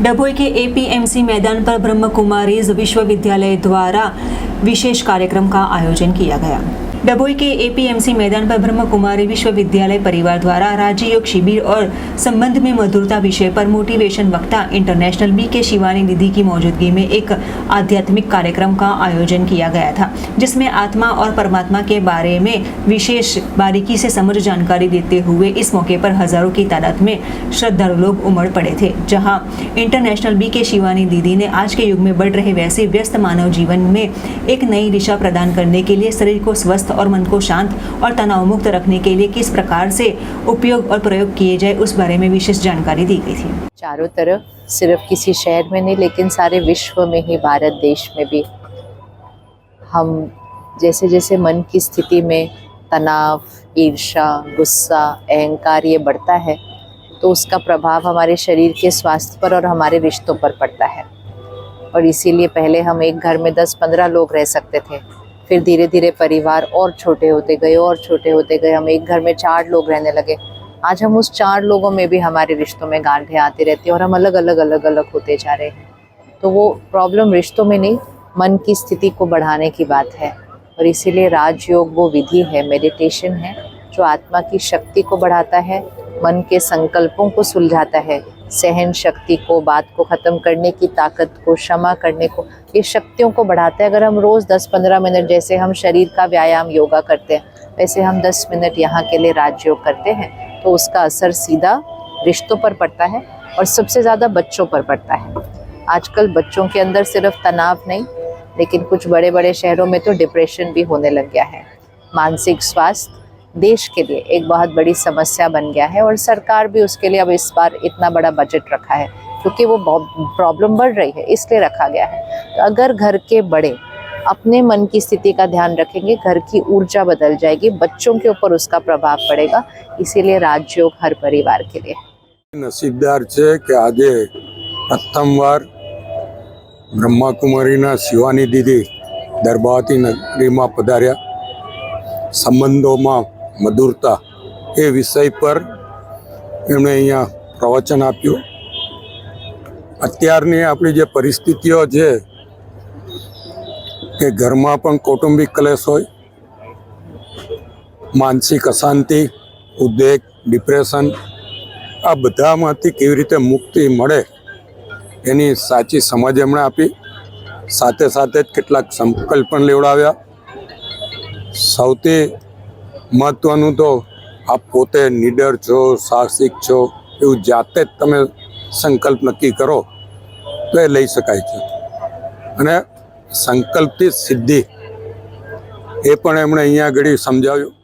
डभोई के एपीएमसी मैदान पर ब्रह्म कुमारीज विश्वविद्यालय द्वारा विशेष कार्यक्रम का आयोजन किया गया। डभोई के एपीएमसी मैदान पर ब्रह्म कुमारी विश्वविद्यालय परिवार द्वारा राज्य योग शिविर और संबंध में मधुरता विषय पर मोटिवेशन वक्ता इंटरनेशनल बी.के. शिवानी दीदी की मौजूदगी में एक आध्यात्मिक कार्यक्रम का आयोजन किया गया था, जिसमें आत्मा और परमात्मा के बारे में विशेष बारीकी से समझ जानकारी देते हुए इस मौके पर हजारों की तादाद में श्रद्धालु लोग उमड़ पड़े थे। जहाँ इंटरनेशनल बी.के. शिवानी दीदी ने आज के युग में बढ़ रहे वैसे व्यस्त मानव जीवन में एक नई दिशा प्रदान करने के लिए शरीर को स्वस्थ और मन को शांत और तनाव मुक्त रखने के लिए किस प्रकार से उपयोग और प्रयोग किए जाए उस बारे में विशेष जानकारी दी गई थी। चारों तरफ सिर्फ किसी शहर में नहीं लेकिन सारे विश्व में ही, भारत देश में भी हम जैसे जैसे मन की स्थिति में तनाव, ईर्ष्या, गुस्सा, अहंकार ये बढ़ता है तो उसका प्रभाव हमारे शरीर के स्वास्थ्य पर और हमारे रिश्तों पर पड़ता है। और इसीलिए पहले हम एक घर में 10-15 लोग रह सकते थे, फिर धीरे धीरे परिवार और छोटे होते गए, हम एक घर में 4 लोग रहने लगे। आज हम उस 4 लोगों में भी हमारे रिश्तों में गांठें आती रहती है और हम अलग अलग होते जा रहे हैं। तो वो प्रॉब्लम रिश्तों में नहीं, मन की स्थिति को बढ़ाने की बात है। और इसीलिए राजयोग वो विधि है, मेडिटेशन है, जो आत्मा की शक्ति को बढ़ाता है, मन के संकल्पों को सुलझाता है, सहन शक्ति को, बात को ख़त्म करने की ताकत को, क्षमा करने को, ये शक्तियों को बढ़ाता है। अगर हम रोज़ 10-15 मिनट जैसे हम शरीर का व्यायाम योगा करते हैं, वैसे हम 10 मिनट यहाँ के लिए राजयोग करते हैं तो उसका असर सीधा रिश्तों पर पड़ता है और सबसे ज़्यादा बच्चों पर पड़ता है। आजकल बच्चों के अंदर सिर्फ तनाव नहीं, लेकिन कुछ बड़े बड़े शहरों में तो डिप्रेशन भी होने लग गया है। मानसिक स्वास्थ्य देश के लिए एक बहुत बड़ी समस्या बन गया है और सरकार भी उसके लिए अब इस बार इतना बड़ा बजट रखा है क्योंकि वो प्रॉब्लम बढ़ रही है, इसलिए रखा गया है। तो अगर घर के बड़े अपने मन की स्थिति का ध्यान रखेंगे, घर की ऊर्जा बदल जाएगी, बच्चों के ऊपर उसका प्रभाव पड़ेगा। इसीलिए राजयोग हर परिवार के लिए नसीबदार है कि आज प्रथमवार ब्रह्माकुमारीना शिवानी दीदी दरबाती नगरी में पधार्या। संबंधों में मधुरता ए विषय पर एमणे अहींया प्रवचन आप्युं। अत्यारनी आपणी जे परिस्थितिओ छे के घरमां पण कौटुंबिक क्लेश होय, मानसिक अशांति, उद्वेग, डिप्रेशन, आ बधामांथी केवी रीते मुक्ति मळे एनी साची समज एमणे आपी। साथे साथे ज केटलाक संकल्प पण लेवडाव्या। सौथी महत्वनुं तो आप पोते निडर छो, साहसिक छो एवं जाते तमे संकल्प नक्की करो तो ए लई शकाय छे। अने संकल्पथी सिद्धि ए पण एमणे अहींया घड़ी समजाव्युं।